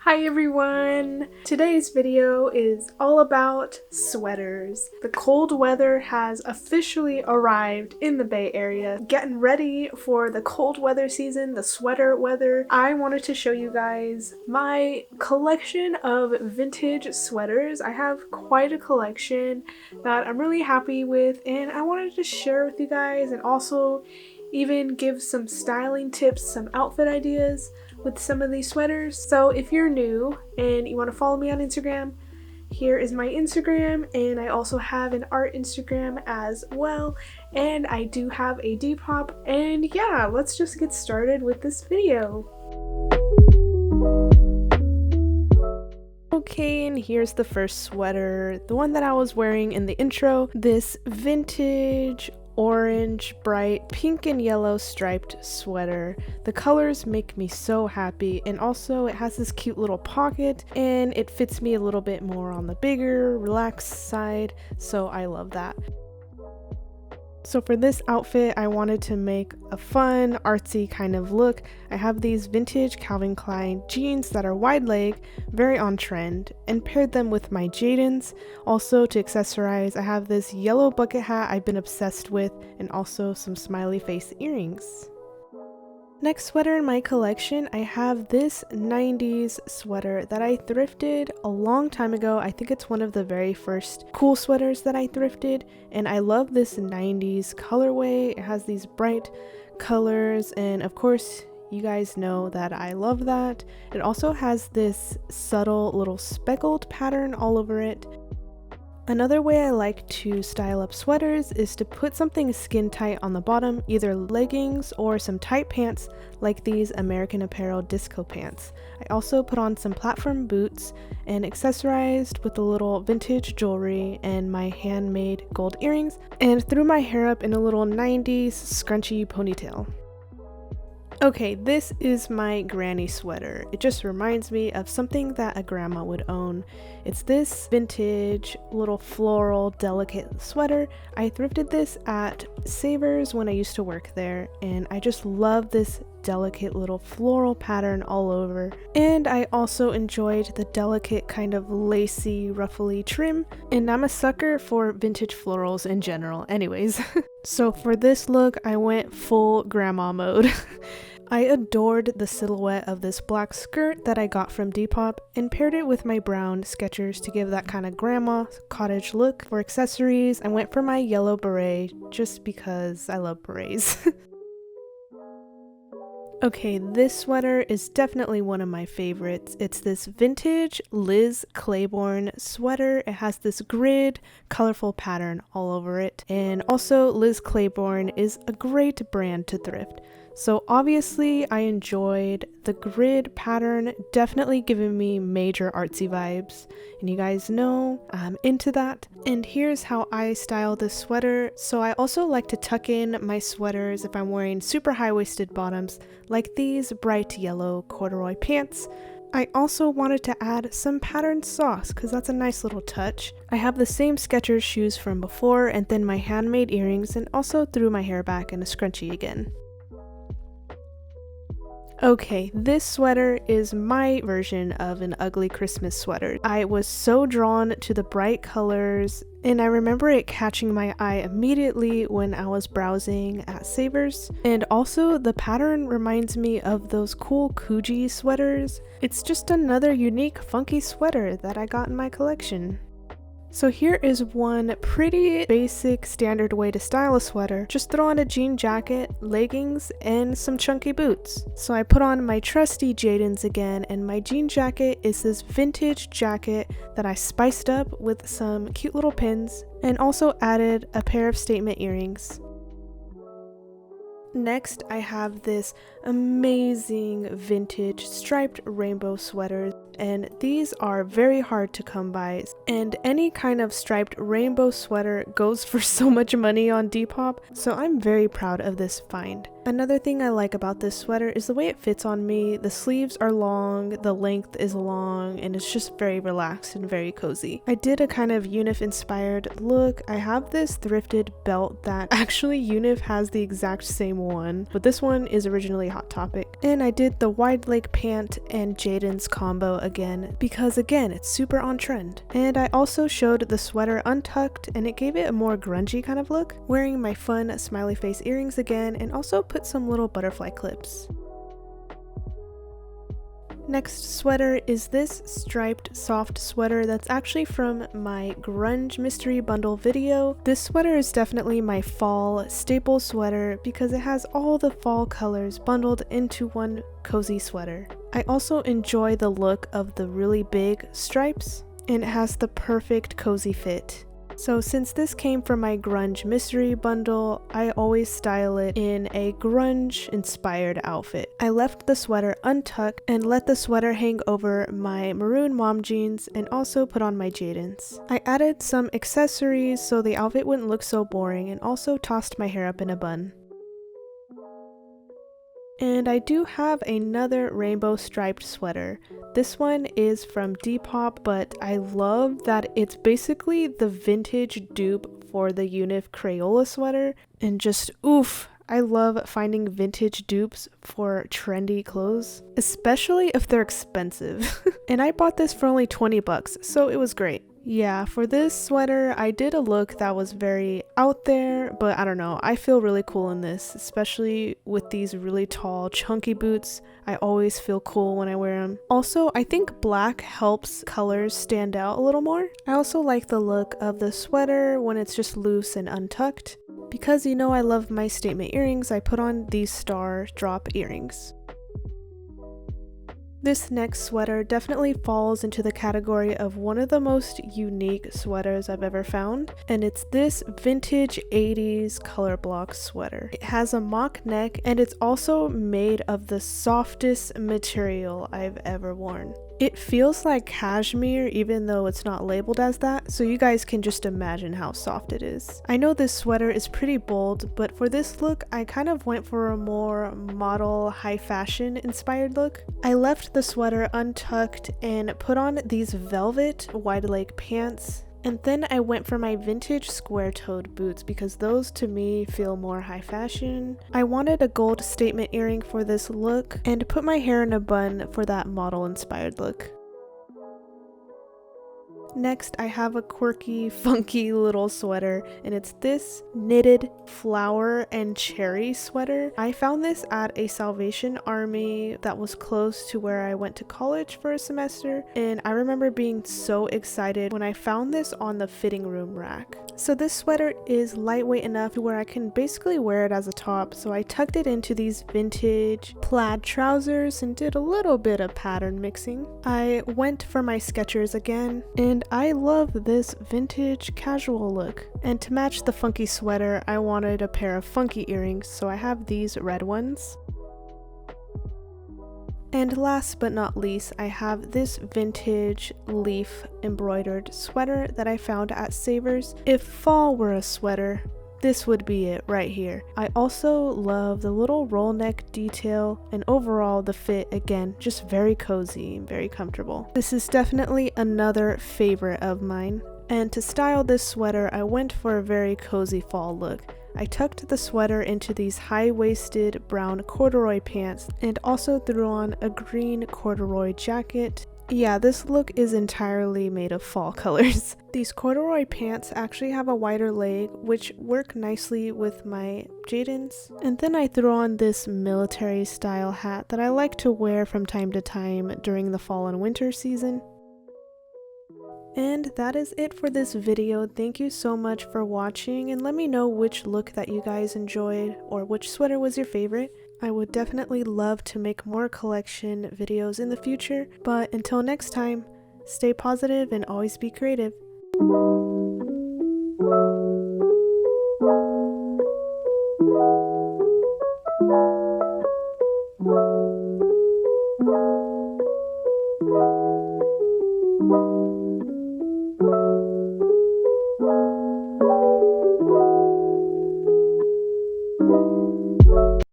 Hi everyone! Today's video is all about sweaters. The cold weather has officially arrived in the Bay Area. Getting ready for the cold weather season, the sweater weather. I wanted to show you guys my collection of vintage sweaters. I have quite a collection that I'm really happy with, and I wanted to share with you guys and also even give some styling tips, some outfit ideas with some of these sweaters. So if you're new and you want to follow me on Instagram, here is my Instagram, and I also have an art Instagram as well, and I do have a Depop. And yeah, let's just get started with this video. Okay, and here's the first sweater, the one that I was wearing in the intro, this vintage orange, bright pink and yellow striped sweater. The colors make me so happy, and also it has this cute little pocket and it fits me a little bit more on the bigger, relaxed side, so I love that. So for this outfit, I wanted to make a fun, artsy kind of look. I have these vintage Calvin Klein jeans that are wide leg, very on trend, and paired them with my Jadons. Also to accessorize, I have this yellow bucket hat I've been obsessed with, and also some smiley face earrings. Next sweater in my collection, I have this 90s sweater that I thrifted a long time ago. I think it's one of the very first cool sweaters that I thrifted, and I love this 90s colorway. It has these bright colors, and of course you guys know that I love that. It also has this subtle little speckled pattern all over it. Another way I like to style up sweaters is to put something skin tight on the bottom, either leggings or some tight pants like these American Apparel disco pants. I also put on some platform boots and accessorized with a little vintage jewelry and my handmade gold earrings, and threw my hair up in a little 90s scrunchy ponytail. Okay, this is my granny sweater. It just reminds me of something that a grandma would own. It's this vintage little floral delicate sweater. I thrifted this at Savers when I used to work there, and I just love this delicate little floral pattern all over. And I also enjoyed the delicate kind of lacy, ruffly trim, and I'm a sucker for vintage florals in general anyways. So for this look, I went full grandma mode. I adored the silhouette of this black skirt that I got from Depop and paired it with my brown Skechers to give that kind of grandma cottage look. For accessories, I went for my yellow beret just because I love berets. Okay, this sweater is definitely one of my favorites. It's this vintage Liz Claiborne sweater. It has this grid, colorful pattern all over it. And also, Liz Claiborne is a great brand to thrift. So obviously I enjoyed the grid pattern, definitely giving me major artsy vibes, and you guys know I'm into that. And here's how I style this sweater. So I also like to tuck in my sweaters if I'm wearing super high-waisted bottoms like these bright yellow corduroy pants. I also wanted to add some patterned socks because that's a nice little touch. I have the same Skechers shoes from before, and then my handmade earrings, and also threw my hair back in a scrunchie again. Okay, this sweater is my version of an ugly Christmas sweater. I was so drawn to the bright colors, and I remember it catching my eye immediately when I was browsing at Savers. And also the pattern reminds me of those cool Kuji sweaters. It's just another unique funky sweater that I got in my collection. So here is one pretty basic standard way to style a sweater. Just throw on a jean jacket, leggings, and some chunky boots. So I put on my trusty Jadons again, and my jean jacket is this vintage jacket that I spiced up with some cute little pins and also added a pair of statement earrings. Next, I have this amazing vintage striped rainbow sweater, and these are very hard to come by, and any kind of striped rainbow sweater goes for so much money on Depop, so I'm very proud of this find. Another thing I like about this sweater is the way it fits on me. The sleeves are long, the length is long, and it's just very relaxed and very cozy. I did a kind of Unif inspired look. I have this thrifted belt that actually Unif has the exact same one, but this one is originally really hot topic. And I did the wide leg pant and Jadon's combo again because again it's super on trend. And I also showed the sweater untucked and it gave it a more grungy kind of look, wearing my fun smiley face earrings again and also put some little butterfly clips. Next sweater is this striped soft sweater that's actually from my grunge mystery bundle video. This sweater is definitely my fall staple sweater because it has all the fall colors bundled into one cozy sweater. I also enjoy the look of the really big stripes and it has the perfect cozy fit. So since this came from my grunge mystery bundle, I always style it in a grunge inspired outfit. I left the sweater untucked and let the sweater hang over my maroon mom jeans and also put on my Jadons. I added some accessories so the outfit wouldn't look so boring and also tossed my hair up in a bun. And I do have another rainbow striped sweater. This one is from Depop, but I love that it's basically the vintage dupe for the Unif Crayola sweater. And just oof, I love finding vintage dupes for trendy clothes, especially if they're expensive. And I bought this for only 20 bucks, so it was great. Yeah, for this sweater, I did a look that was very out there, but I don't know, I feel really cool in this, especially with these really tall, chunky boots. I always feel cool when I wear them. Also, I think black helps colors stand out a little more. I also like the look of the sweater when it's just loose and untucked. Because you know I love my statement earrings, I put on these star drop earrings. This next sweater definitely falls into the category of one of the most unique sweaters I've ever found, and it's this vintage 80s color block sweater. It has a mock neck and it's also made of the softest material I've ever worn. It feels like cashmere even though it's not labeled as that, so you guys can just imagine how soft it is. I know this sweater is pretty bold, but for this look I kind of went for a more model, high fashion inspired look. I left the sweater untucked and put on these velvet wide leg pants. And then I went for my vintage square-toed boots because those to me feel more high fashion. I wanted a gold statement earring for this look and put my hair in a bun for that model-inspired look. Next, I have a quirky, funky little sweater, and it's this knitted flower and cherry sweater. I found this at a Salvation Army that was close to where I went to college for a semester, and I remember being so excited when I found this on the fitting room rack. So this sweater is lightweight enough to where I can basically wear it as a top, so I tucked it into these vintage plaid trousers and did a little bit of pattern mixing. I went for my Skechers again, and I love this vintage casual look. And to match the funky sweater, I wanted a pair of funky earrings, so I have these red ones. And last but not least, I have this vintage leaf embroidered sweater that I found at Savers. If fall were a sweater, this would be it right here. I also love the little roll neck detail and overall the fit, again, just very cozy and very comfortable. This is definitely another favorite of mine. And to style this sweater, I went for a very cozy fall look. I tucked the sweater into these high-waisted brown corduroy pants and also threw on a green corduroy jacket. Yeah, this look is entirely made of fall colors. These corduroy pants actually have a wider leg, which work nicely with my Jadons. And then I threw on this military style hat that I like to wear from time to time during the fall and winter season. And that is it for this video. Thank you so much for watching, and let me know which look that you guys enjoyed or which sweater was your favorite. I would definitely love to make more collection videos in the future, but until next time, stay positive and always be creative.